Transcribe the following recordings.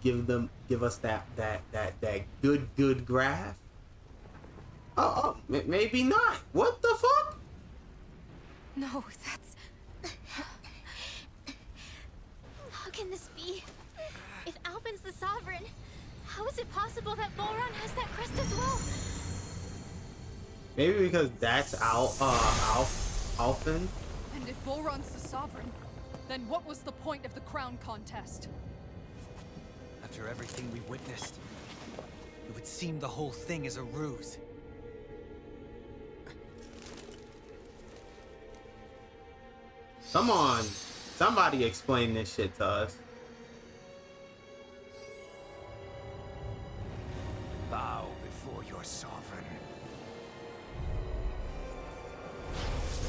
give us that good graph. Maybe not. What the fuck? No, that's... How can this be? If Alpin's the sovereign, how is it possible that Boron has that crest as well? Maybe because that's Alpin. And if Boron's the sovereign, then what was the point of the crown contest? After everything we've witnessed, it would seem the whole thing is a ruse. Come on, somebody explain this shit to us. Bow before your sovereign.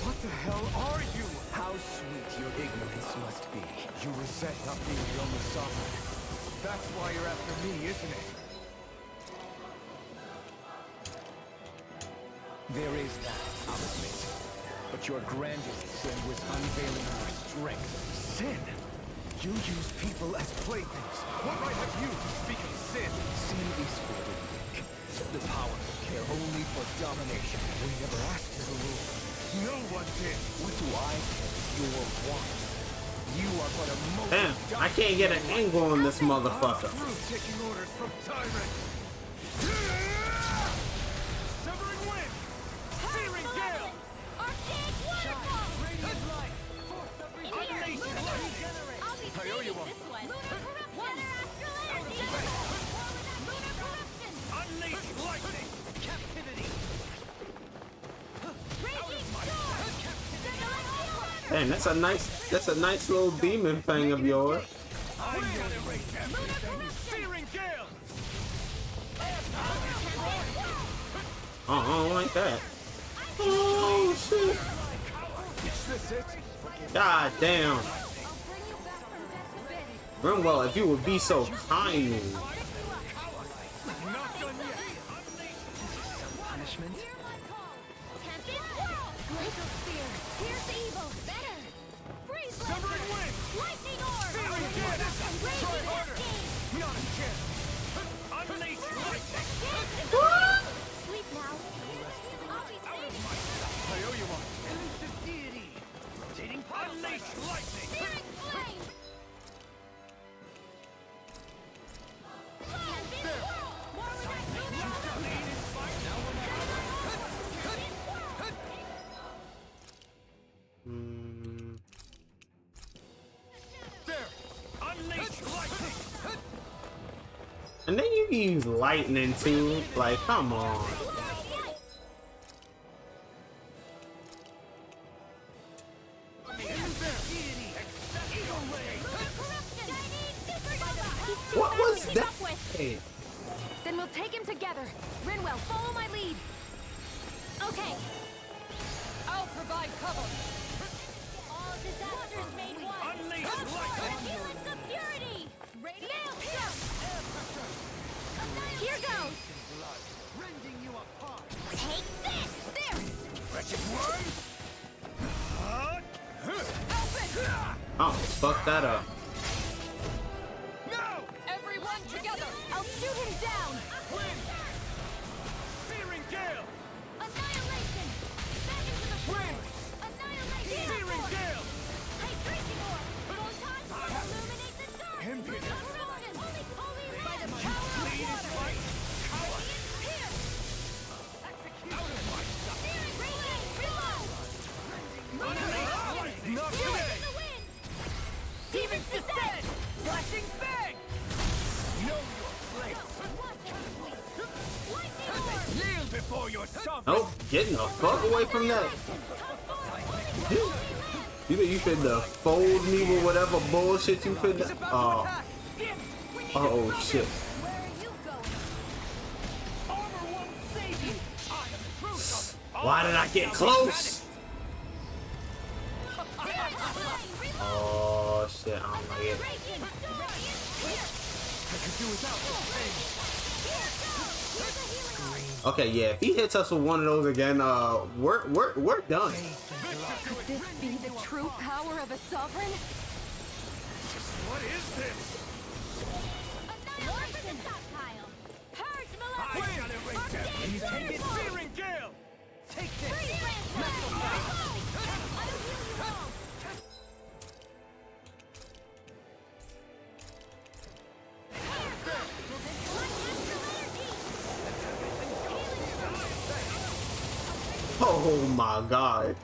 What the hell are you? How sweet your ignorance must be. You resent not being the only sovereign. That's why you're after me, isn't it? There is that, I'll admit. But your grandest sin was unveiling your strength. Sin? You use people as playthings. What right have you to speak of sin? Sin is for the weak. The powerful care only for domination. We never asked you to rule. No one did. What do I care? Your wants. You are but a most... Damn, I can't get an angle on this motherfucker. Through taking orders from tyrants. Severing wind. Searing gale. Archaic waterfall! Radiant light. Force of In here! regeneration. Regenerate! I'll be I owe you saving one. this one! Lunar corruption! Astral energy! Lunar corruption! Unleash lightning. Captivity. Raging storm! Damn, that's a nice little demon thing of yours. I know everything. Searing gale. I don't like that. Oh shit! Is this it? God damn. Grimwell, if you would be so kind. Not done yet. Punishment? Tempest whirl! Glacial spear! Pierce evil! Better! Freeze Severing laser! wind. Lightning orb! Searing gale. Try Raging harder. hurricane! Not a chance. Unleash lightning. Sleep now! I'll be saving I owe you one. Elusive deity. Rotating power. Unleash lightning. Searing flame! Tempest whirl! More There. Unleash lightning. And then you can use lightning too. Like, come on. What was that? Then we'll take him together. Rinwell, follow my lead. Okay, I'll provide cover. all disasters made one. Unleash Come forth, lightning. Helix of purity. Nail Air strike. pressure. Here goes. Blood. Rending you apart. Take this. There. Wretched worm. Oh, fuck that up. No. Everyone together. I'll shoot him down. Wind. Searing gale. Annihilation. Back into the fray. Wind. Annihilation. Searing gale. Hydration orb. Photon. Illuminate the dark. Impudence. Corruption. Holy by the power of Bleed is water. right. Coward. Pierce. Execute. Out of my sight. Searing radiant. Reload. Unleash lightning. Not Feel it today. in the wind. Demons descend. Flashing bang. Know your place. Lightning orb. Kneel before your sovereign. Nope, getting the fuck away from that. You think you finna fold me with whatever bullshit you finna? Oh shit. Where are you going? Armor won't save you. I am the true sovereign. Why did I get close? Oh shit, I don't like it. Radiant. I could do without this pain. Okay, yeah, if he hits us with one of those again, we're done. Could this be the true power of a sovereign? What is this? stockpile. Purge I Maleficent. gotta erase them. Arcane You take it, Waterfall. Searing Gale! Take this! Freeze Lancer. I'll heal you all. Oh my god.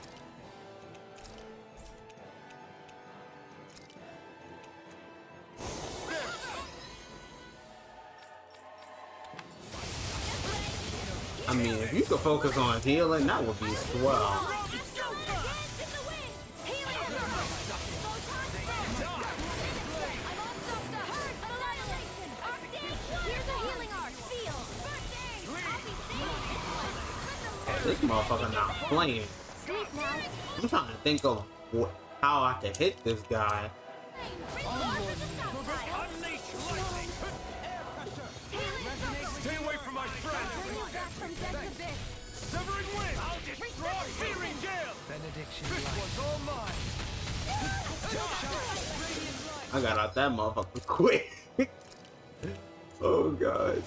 I mean, if you could focus on healing, that would be swell. This motherfucker not playing. I'm trying to think of how I can hit this guy. Unleash lightning! Stay away from my friend! Severing wind! I'll destroy Searing Gale! Benediction This one's all mine! I got out that motherfucker quick. Oh god.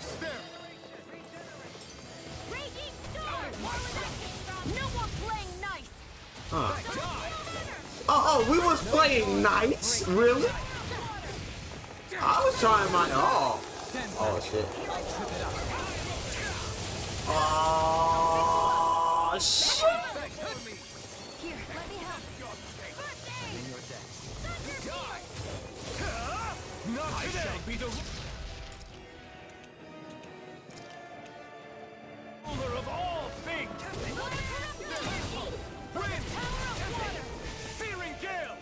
Huh. Oh, we was playing nice? Really? I was trying my oh shit. Oh shit. Here, let me help. Not today! I shall be the ruler of all things! Wind! Searing Gale!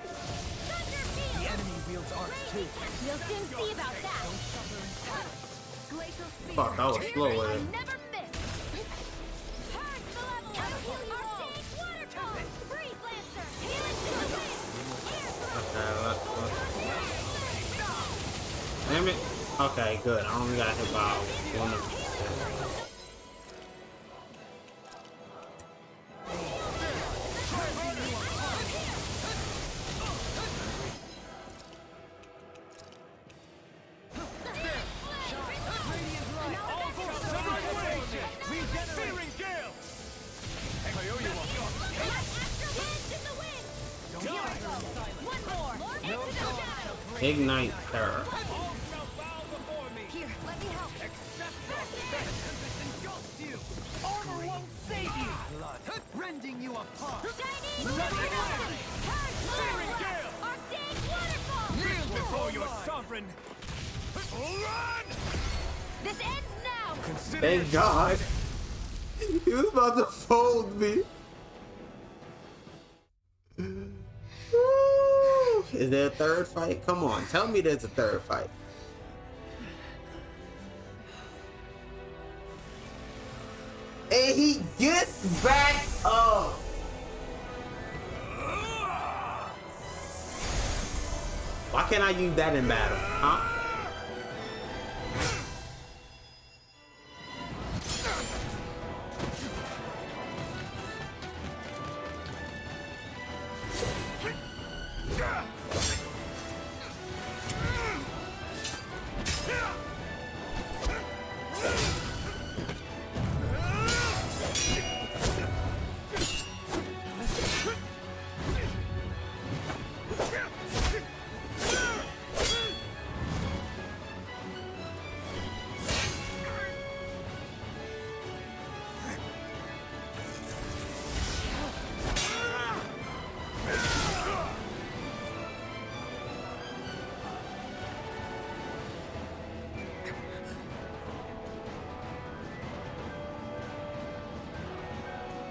The enemy wields arcs too. We'll soon see about that. Glacial speed. Fuck, I was slow with it. Never miss. Purge the level. I'll heal you all. Waterfall. Freeze Lancer. Healing to the wind. Okay, damn it. Okay, good. I only got hit by one of them. Searing Gale! I owe you one. One more. Ignite terror. All shall bow before me! Here, let me help. Accept your fate! Tempest engulfs you! Armor won't save you! Blood, rending you apart. Searing Gale! Arcane Waterfall. Kneel before your sovereign! Run! This ends now. Consider Thank God. He was about to fold me. Woo. Is there a third fight? Come on, tell me there's a third fight. And he gets back up. Why can't I use that in battle? Huh?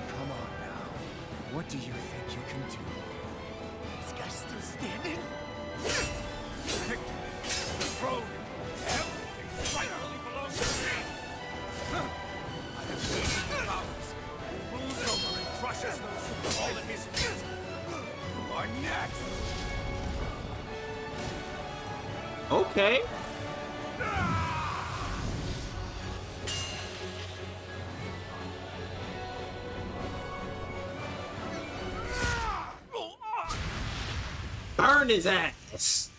Come on now. What do you think you can do? This guy's still standing? Victory! The throne! Everything rightfully belongs to me! I have seized the powers. Rules over and crushes those who fall at his feet. You are next! Okay. Burn his ass.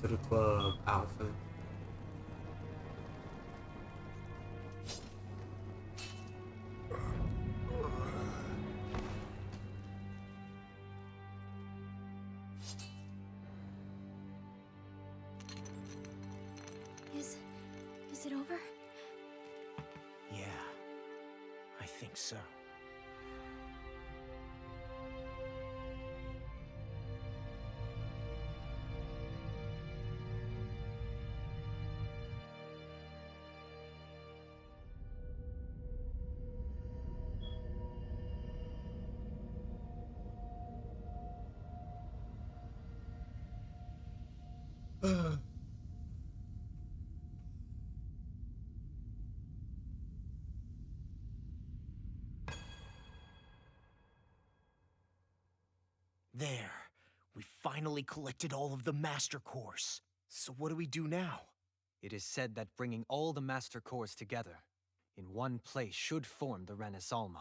to the club, Alpha. Is it over? Yeah, I think so. There. We finally collected all of the Master Cores. So what do we do now? It is said that bringing all the Master Cores together in one place should form the Renaissance.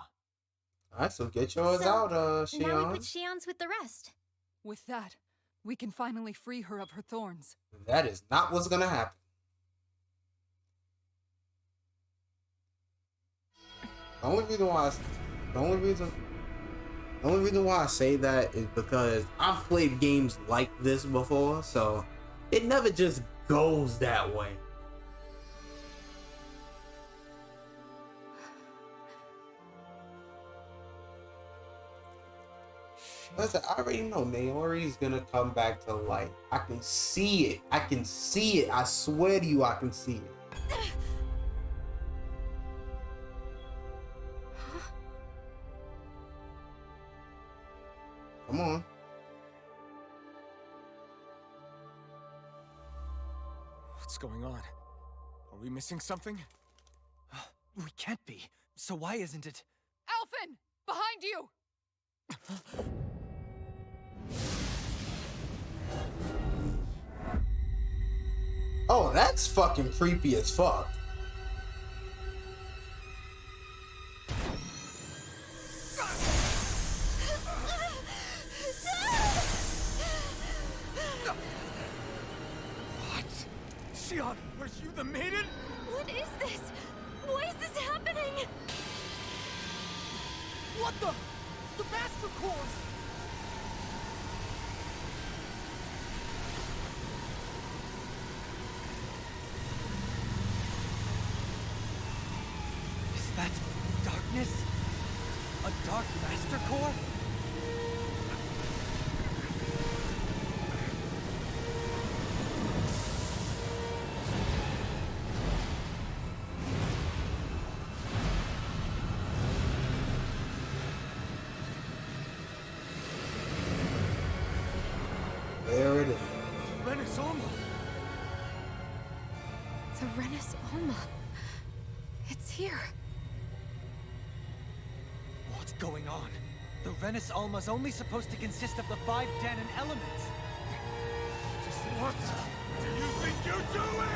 Alright, so get yours out, Now we Shion. put Shion's with the rest. With that, we can finally free her of her thorns. That is not what's gonna happen. The only reason why I say that is because I've played games like this before, so it never just goes that way. Listen, I already know Naori's gonna come back to life. I can see it. I can see it. I swear to you, I can see it. Come on. What's going on? Are we missing something? We can't be. So why isn't it? Alphen! Behind you! Oh, that's fucking creepy as fuck. What? Shion, are you the maiden? What is this? Why is this happening? What the? The Master Cores! Is that darkness? A Dark Master Core? There it is. Renaissance! The Renaissance. It's here. What's going on? The Renaissance only supposed to consist of the 5 Danon elements. Just what do you think you're doing?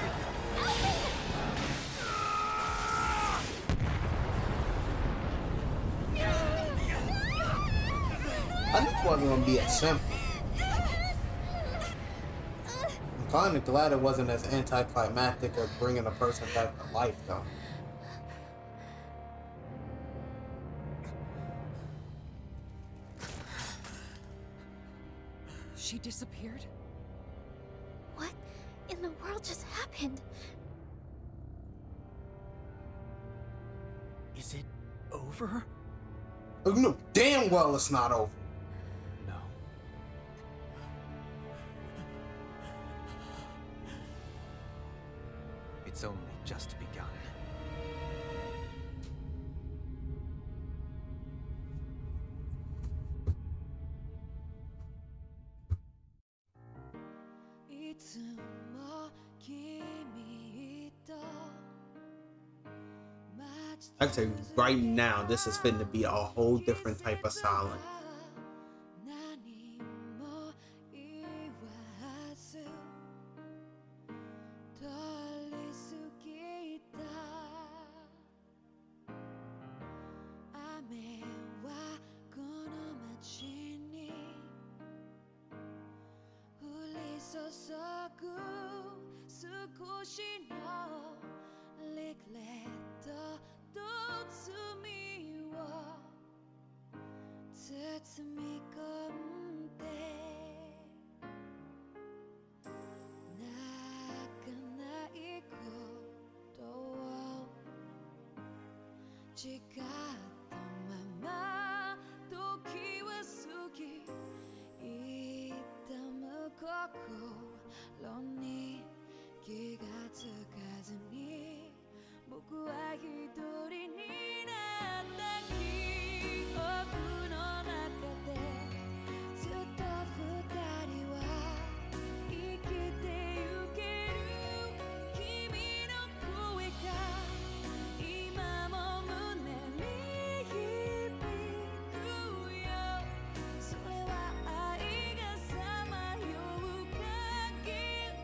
I knew it wasn't gonna be as simple. I'm kind of glad it wasn't as anticlimactic of bringing a person back to life, though. She disappeared? What in the world just happened? Is it over? You know damn well it's not over. No. It's only just begun. I can tell you right now, this is fitting to be a whole different type of silent. StarkZaku しのリグレットと罪を包み込んで泣かないことを誓ったまま時は過ぎ痛む心に気がつかずに僕は一人になった記憶の中でずっと二人は生きてゆける君の声が今も胸に響くよそれは愛がさまよう限り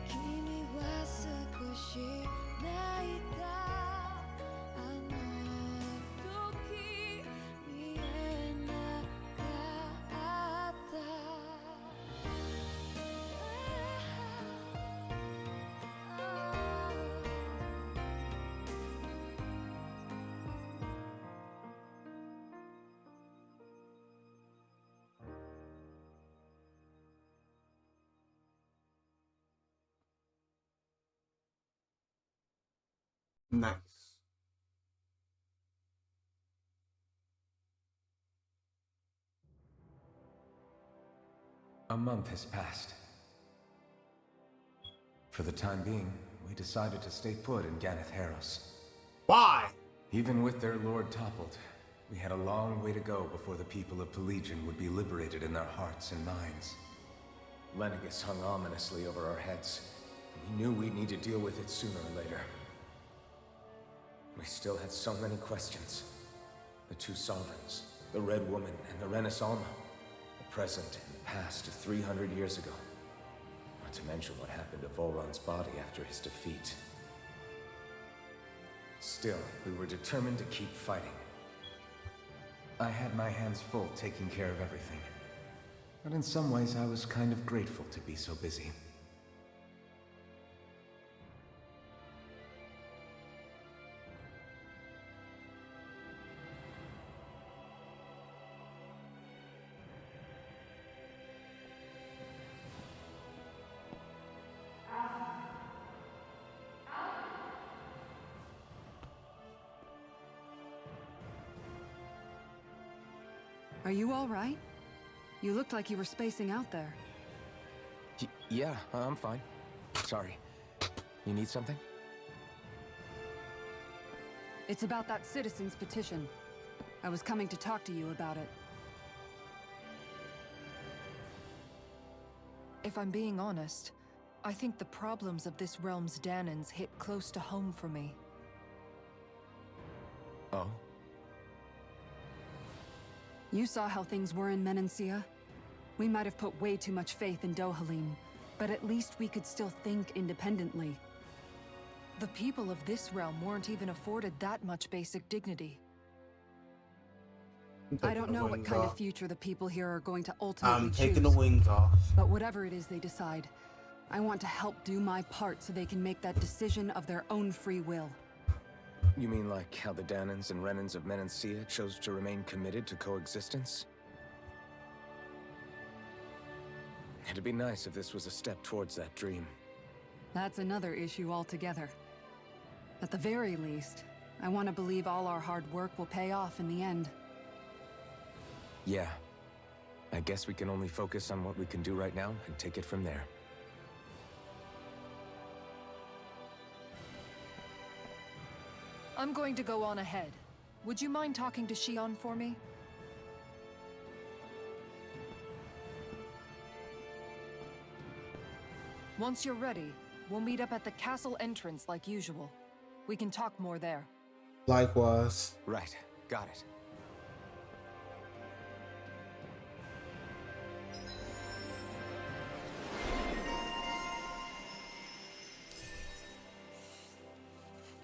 君は少し泣いたあの時見えなかったNice. A month has passed. For the time being, we decided to stay put in Ganeth Harros. Why? Even with their lord toppled, we had a long way to go before the people of Pelegion would be liberated in their hearts and minds. Lenegus hung ominously over our heads, and we knew we'd need to deal with it sooner or later. We still had so many questions. The two sovereigns, the Red Woman and the Renaissance, the present and the past of 300 years ago. Not to mention what happened to Volron's body after his defeat. Still, we were determined to keep fighting. I had my hands full taking care of everything. But in some ways, I was kind of grateful to be so busy. Are you all right? You looked like you were spacing out there. Yeah, I'm fine. Sorry. You need something? It's about that citizen's petition. I was coming to talk to you about it. If I'm being honest, I think the problems of this realm's Danans hit close to home for me. Oh? You saw how things were in Menancia. We might have put way too much faith in Dohalim, but at least we could still think independently. The people of this realm weren't even afforded that much basic dignity. I don't know what kind of future the people here are going to ultimately I'm choose. taking the wings off. But whatever it is they decide, I want to help do my part so they can make that decision of their own free will. You mean like how the Danans and Renans of Menancia chose to remain committed to coexistence? It'd be nice if this was a step towards that dream. That's another issue altogether. At the very least, I want to believe all our hard work will pay off in the end. Yeah. I guess we can only focus on what we can do right now and take it from there. I'm going to go on ahead. Would you mind talking to Shion for me? Once you're ready, we'll meet up at the castle entrance like usual. We can talk more there. Likewise. Right. Got it.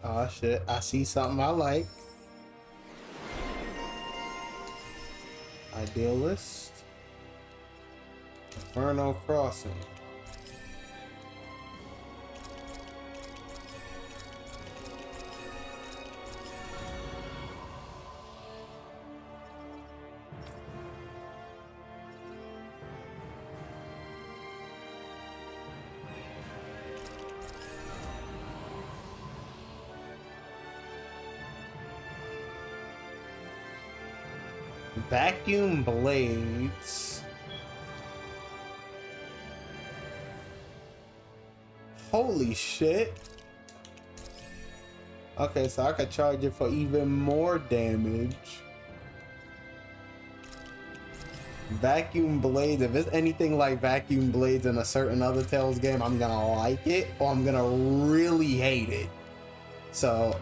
Oh shit, I see something I like. Idealist. Inferno Crossing. Vacuum blades. Holy shit. Okay, so I could charge it for even more damage. Vacuum blades. If it's anything like vacuum blades in a certain other Tales game, I'm gonna like it or I'm gonna really hate it. So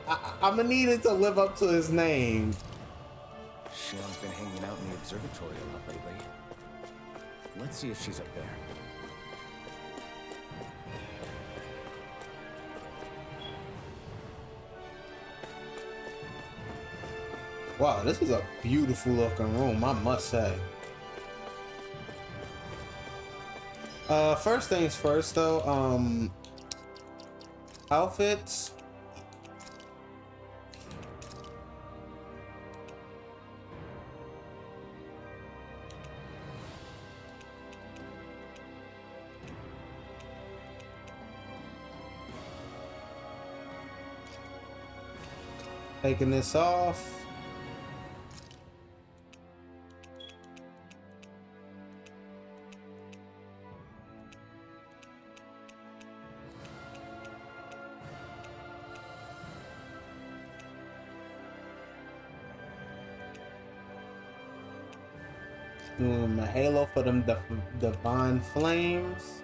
I'm gonna need it to live up to his name. Shion's been hanging out in the observatory a lot lately. Let's see if she's up there. Wow, this is a beautiful looking room, I must say. First things first though, outfits. Taking this off. Doing my halo for them divine flames.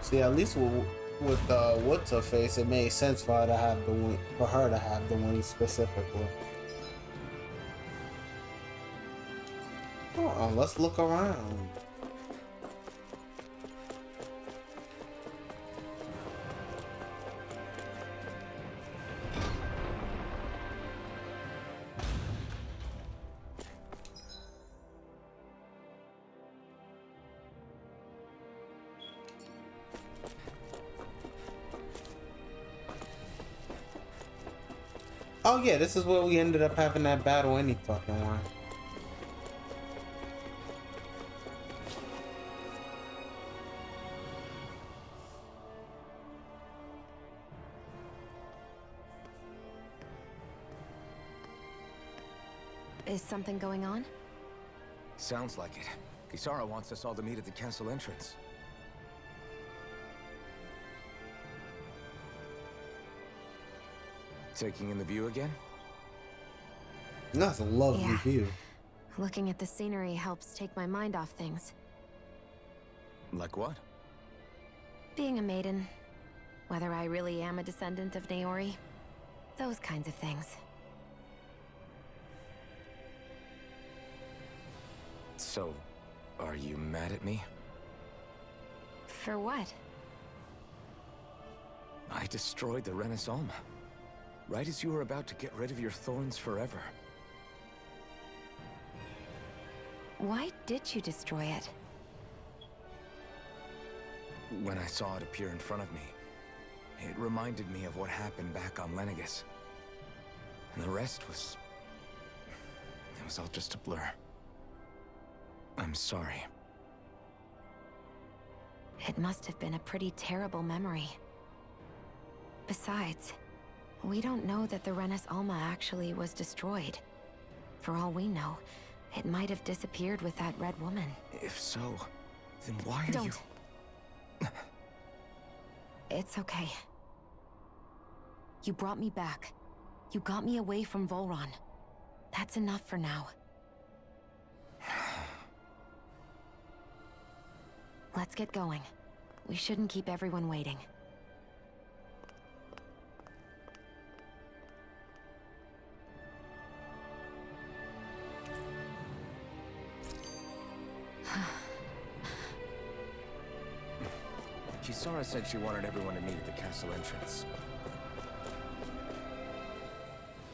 See, at least with what's her face, it made sense for her to have the wing, specifically. Oh, let's look around. Oh yeah, this is where we ended up having that battle any fucking one. Is something going on? Sounds like it. Kisara wants us all to meet at the castle entrance. Taking in the view again? That's a lovely view. Looking at the scenery helps take my mind off things. Like what? Being a maiden, whether I really am a descendant of Naori, those kinds of things. So, are you mad at me? For what? I destroyed the Renaissance. Right as you were about to get rid of your thorns forever. Why did you destroy it? When I saw it appear in front of me, it reminded me of what happened back on Lenegus. And the rest was... it was all just a blur. I'm sorry. It must have been a pretty terrible memory. Besides, we don't know that the Renis Alma actually was destroyed. For all we know, it might have disappeared with that red woman. If so, then why are you... It's okay. You brought me back. You got me away from Volron. That's enough for now. Let's get going. We shouldn't keep everyone waiting. Kisara said she wanted everyone to meet at the castle entrance.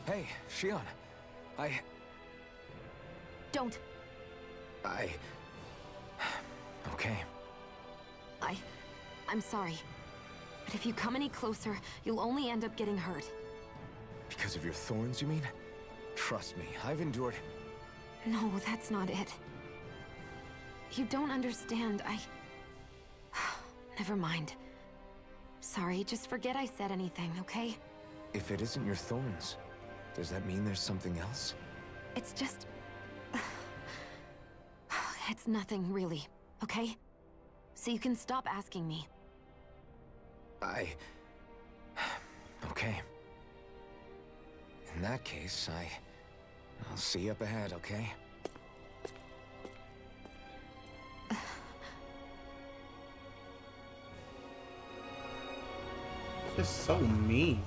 Hey, Shion. Don't. Okay. I'm sorry. But if you come any closer, you'll only end up getting hurt. Because of your thorns, you mean? Trust me, I've endured... No, that's not it. You don't understand, Never mind. Sorry, just forget I said anything, okay? If it isn't your thorns, does that mean there's something else? It's just... It's nothing, really, okay? So you can stop asking me. Okay. In that case, I'll see you up ahead, okay? Just so mean.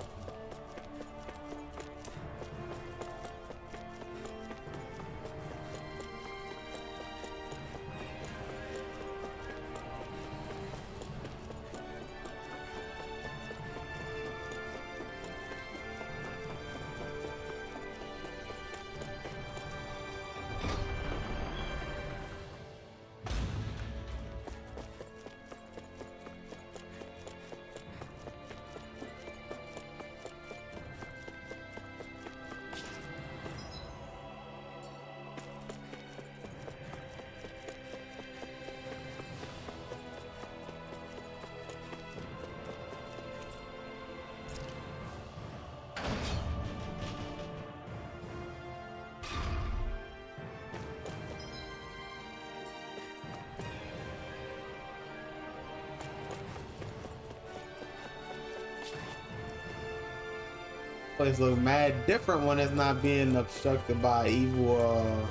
Place look mad different when it's not being obstructed by evil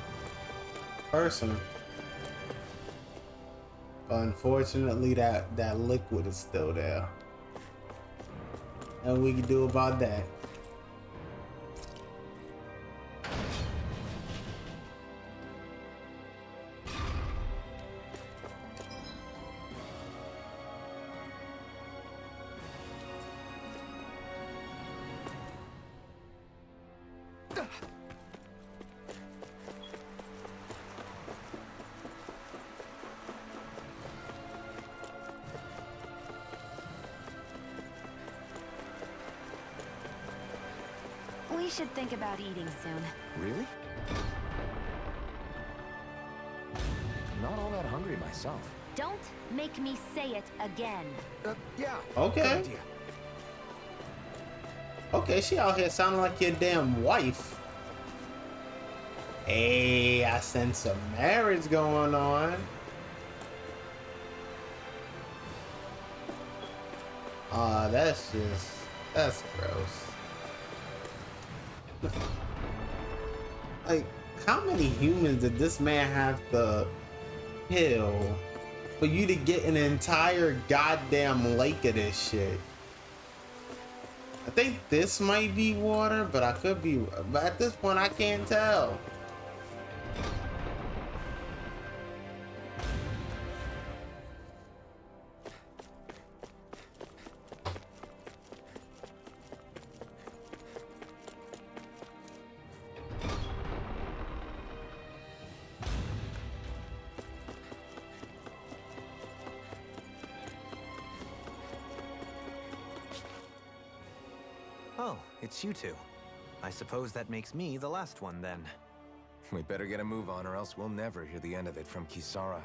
person. But unfortunately, that liquid is still there. And we can do about that. We should think about eating soon. Really? I'm not all that hungry myself. Don't make me say it again. Yeah. Okay. Good idea. Okay, she out here sounding like your damn wife. Hey, I sense some marriage going on. That's gross. Like, how many humans did this man have to kill for you to get an entire goddamn lake of this shit? I think this might be water, but I could be, but at this point I can't tell. Oh, it's you two. I suppose that makes me the last one then. We better get a move on or else we'll never hear the end of it from Kisara.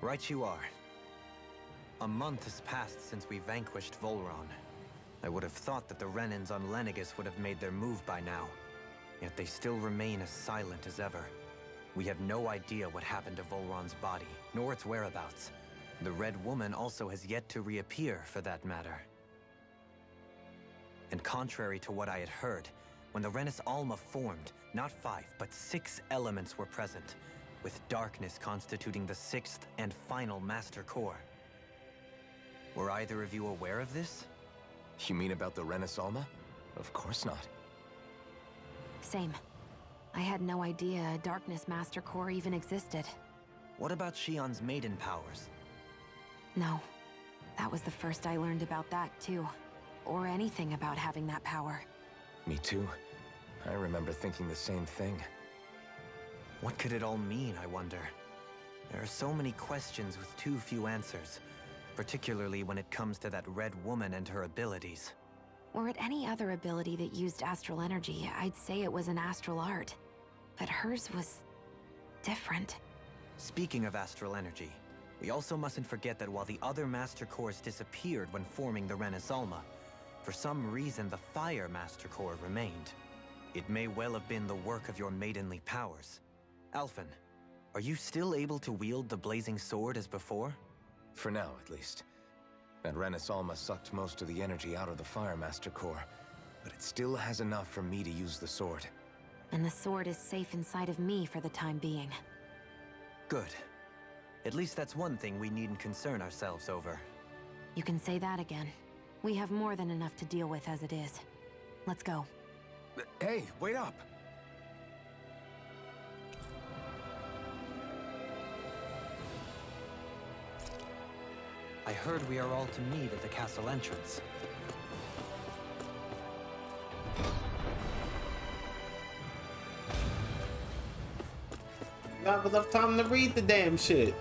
Right you are. A month has passed since we vanquished Volron. I would have thought that the Renans on Lenegis would have made their move by now. Yet they still remain as silent as ever. We have no idea what happened to Volron's body, nor its whereabouts. The Red Woman also has yet to reappear, for that matter. And contrary to what I had heard, when the Renis Alma formed, not 5, but 6 elements were present, with darkness constituting the 6th and final Master Core. Were either of you aware of this? You mean about the Renis Alma? Of course not. Same. I had no idea a Darkness Master Core even existed. What about Shion's maiden powers? No. That was the first I learned about that, too. Or anything about having that power. Me too. I remember thinking the same thing. What could it all mean, I wonder? There are so many questions with too few answers. particularly when it comes to that red woman and her abilities. Were it any other ability that used astral energy, I'd say it was an astral art. But hers was different. Speaking of astral energy, we also mustn't forget that while the other Master Cores disappeared when forming the Renaissalma, for some reason the Fire Master Core remained. It may well have been the work of your maidenly powers. Alphen, are you still able to wield the blazing sword as before? For now, at least. That Renaissalma sucked most of the energy out of the Fire Master Core, but it still has enough for me to use the sword. And the sword is safe inside of me for the time being. Good. At least that's one thing we needn't concern ourselves over. You can say that again. We have more than enough to deal with as it is. Let's go. Hey, wait up! I heard we are all to meet at the castle entrance. Not enough time to read the damn shit.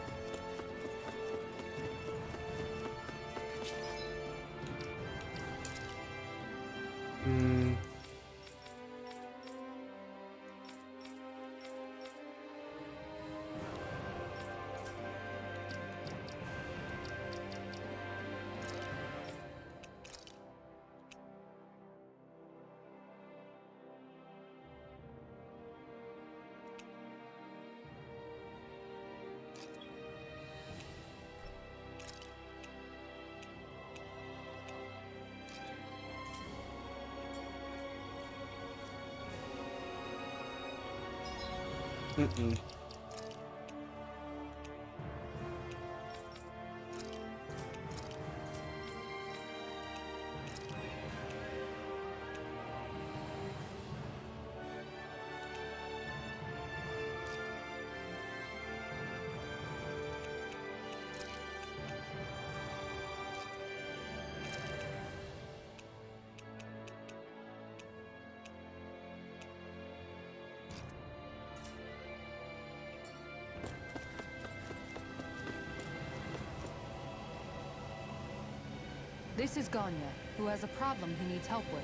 This is Ganya, who has a problem he needs help with.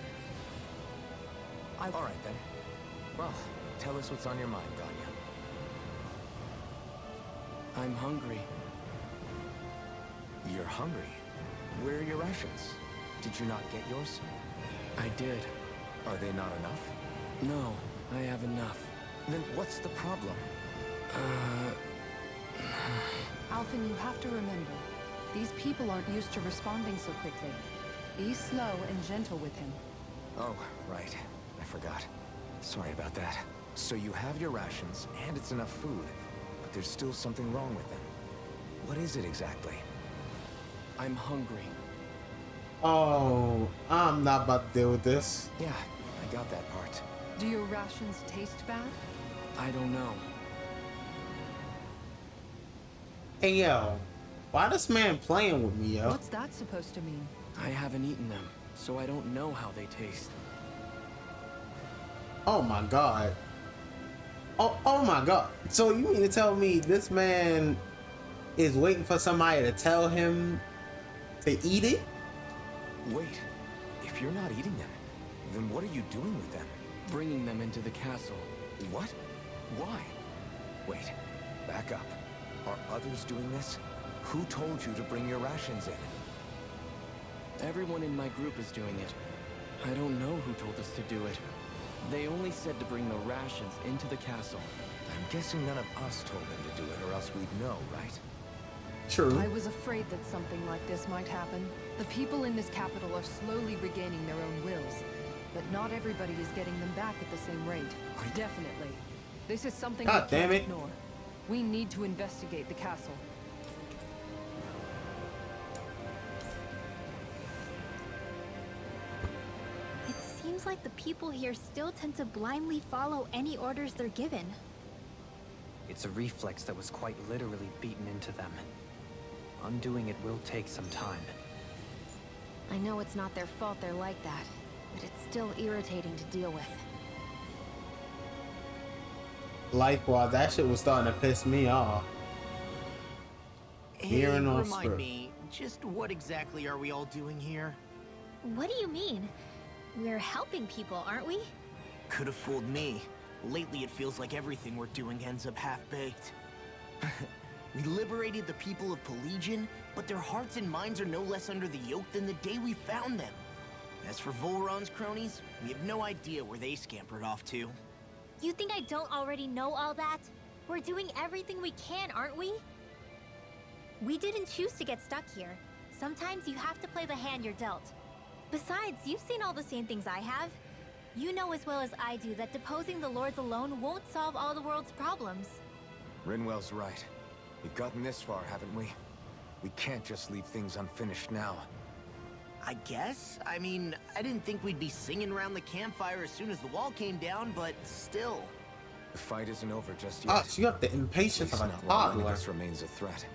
All right, then. Well, tell us what's on your mind, Ganya. I'm hungry. You're hungry? Where are your rations? Did you not get yours? I did. Are they not enough? No, I have enough. Then what's the problem? Alphen, you have to remember, these people aren't used to responding so quickly. Be slow and gentle with him. Oh, right. I forgot. Sorry about that. So you have your rations, and it's enough food, but there's still something wrong with them. What is it exactly? I'm hungry. Oh, I'm not about to deal with this. Yeah, I got that part. Do your rations taste bad? I don't know. Hey, yo. Why this man playing with me, yo? What's that supposed to mean? I haven't eaten them, so I don't know how they taste. Oh my god. Oh my god. So you mean to tell me this man is waiting for somebody to tell him to eat it? Wait, if you're not eating them, then what are you doing with them? Bringing them into the castle. What? Why? Wait, back up. Are others doing this? Who told you to bring your rations in? Everyone in my group is doing it. I don't know who told us to do it. They only said to bring the rations into the castle. I'm guessing none of us told them to do it, or else we'd know, right? True. I was afraid that something like this might happen. The people in this capital are slowly regaining their own wills, but not everybody is getting them back at the same rate. Definitely. This is something we God damn can't it. ignore. We need to investigate the castle. It seems like the people here still tend to blindly follow any orders they're given. It's a reflex that was quite literally beaten into them. Undoing it will take some time. I know it's not their fault they're like that, but it's still irritating to deal with. Likewise, that shit was starting to piss me off. Hey, Hearing on remind script. me, Just what exactly are we all doing here? What do you mean? We're helping people, aren't we? Could have fooled me. Lately, it feels like everything we're doing ends up half-baked. We liberated the people of Pelagian, but their hearts and minds are no less under the yoke than the day we found them. As for Volron's cronies, we have no idea where they scampered off to. You think I don't already know all that? We're doing everything we can, aren't we? We didn't choose to get stuck here. Sometimes you have to play the hand you're dealt. Besides, you've seen all the same things I have. You know as well as I do that deposing the lords alone won't solve all the world's problems. Rinwell's right. We've gotten this far, haven't we? We can't just leave things unfinished now. I guess? I mean, I didn't think we'd be singing around the campfire as soon as the wall came down, but still. The fight isn't over just yet. Ah, so you got the impatience of a toddler. This remains a threat.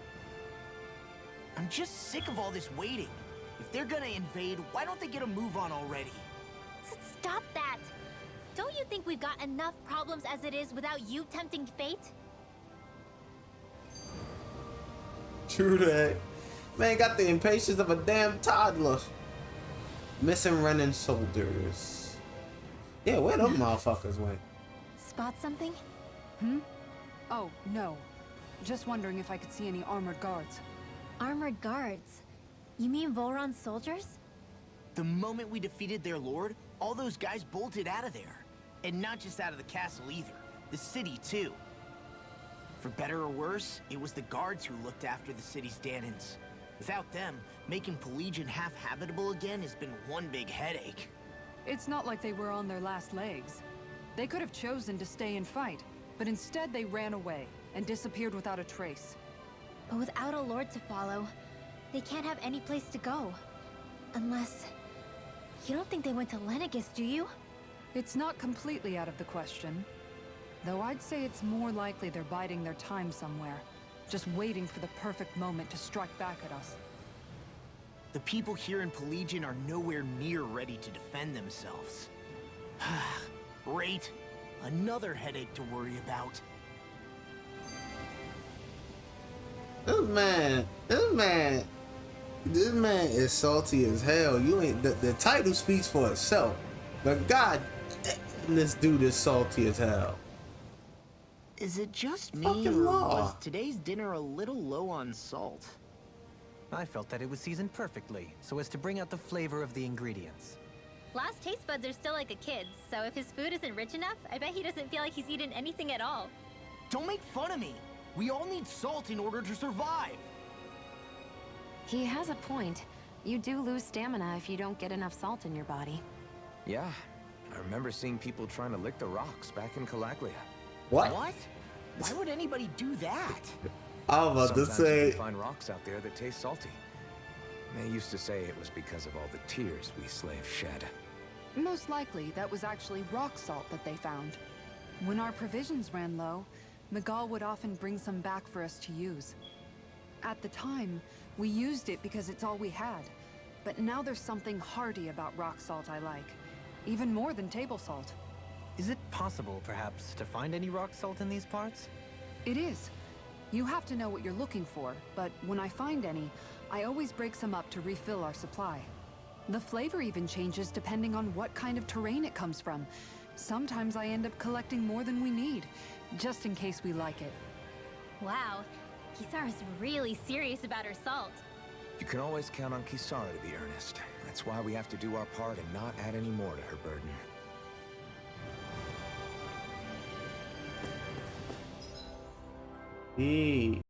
I'm just sick of all this waiting. If they're gonna invade, why don't they get a move on already? Stop that! Don't you think we've got enough problems as it is without you tempting fate? True that. Man got the impatience of a damn toddler. Missing Renin soldiers. Yeah, where them motherfuckers went? Spot something? Oh, no. Just wondering if I could see any armored guards. Armored guards? You mean Volron's soldiers? The moment we defeated their lord, all those guys bolted out of there. And not just out of the castle either. The city, too. For better or worse, it was the guards who looked after the city's Danans. Without them, making Pelagian half-habitable again has been one big headache. It's not like they were on their last legs. They could have chosen to stay and fight, but instead they ran away and disappeared without a trace. But without a lord to follow, they can't have any place to go. Unless... You don't think they went to Lenegis, do you? It's not completely out of the question. Though I'd say it's more likely they're biding their time somewhere, just waiting for the perfect moment to strike back at us. The people here in Pelagian are nowhere near ready to defend themselves. Great. Another headache to worry about. This man is salty as hell. You ain't the title speaks for itself. But god damn, this dude is salty as hell. Is it just me, Fucking or law. was today's dinner a little low on salt? I felt that it was seasoned perfectly, so as to bring out the flavor of the ingredients. Last taste buds are still like a kid's, so if his food isn't rich enough, I bet he doesn't feel like he's eaten anything at all. Don't make fun of me. We all need salt in order to survive. He has a point. You do lose stamina if you don't get enough salt in your body. Yeah, I remember seeing people trying to lick the rocks back in Calaglia. What? What? Why would anybody do that? I was about to Sometimes you say, can find rocks out there that taste salty. They used to say it was because of all the tears we slaves shed. Most likely, that was actually rock salt that they found. When our provisions ran low, Miguel would often bring some back for us to use. At the time, we used it because it's all we had. But now there's something hearty about rock salt I like. Even more than table salt. Is it possible, perhaps, to find any rock salt in these parts? It is. You have to know what you're looking for, but when I find any, I always break some up to refill our supply. The flavor even changes depending on what kind of terrain it comes from. Sometimes I end up collecting more than we need, just in case we like it. Wow, Kisara's really serious about her salt. You can always count on Kisara to be earnest. That's why we have to do our part and not add any more to her burden. hey.